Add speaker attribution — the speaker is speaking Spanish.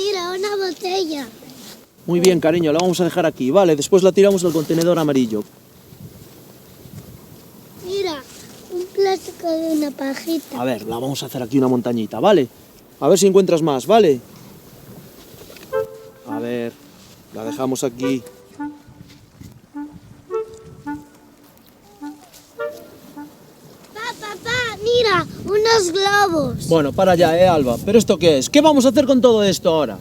Speaker 1: Mira, una botella.
Speaker 2: Muy bien, cariño, la vamos a dejar aquí, vale. Después la tiramos al contenedor amarillo.
Speaker 1: Mira, un plástico de una pajita.
Speaker 2: A ver, la vamos a hacer aquí una montañita, ¿vale? A ver si encuentras más, ¿vale? A ver, la dejamos aquí.
Speaker 1: Papá, mira, unos globos.
Speaker 2: Bueno, para allá, Alba. ¿Pero esto qué es? ¿Qué vamos a hacer con todo esto ahora?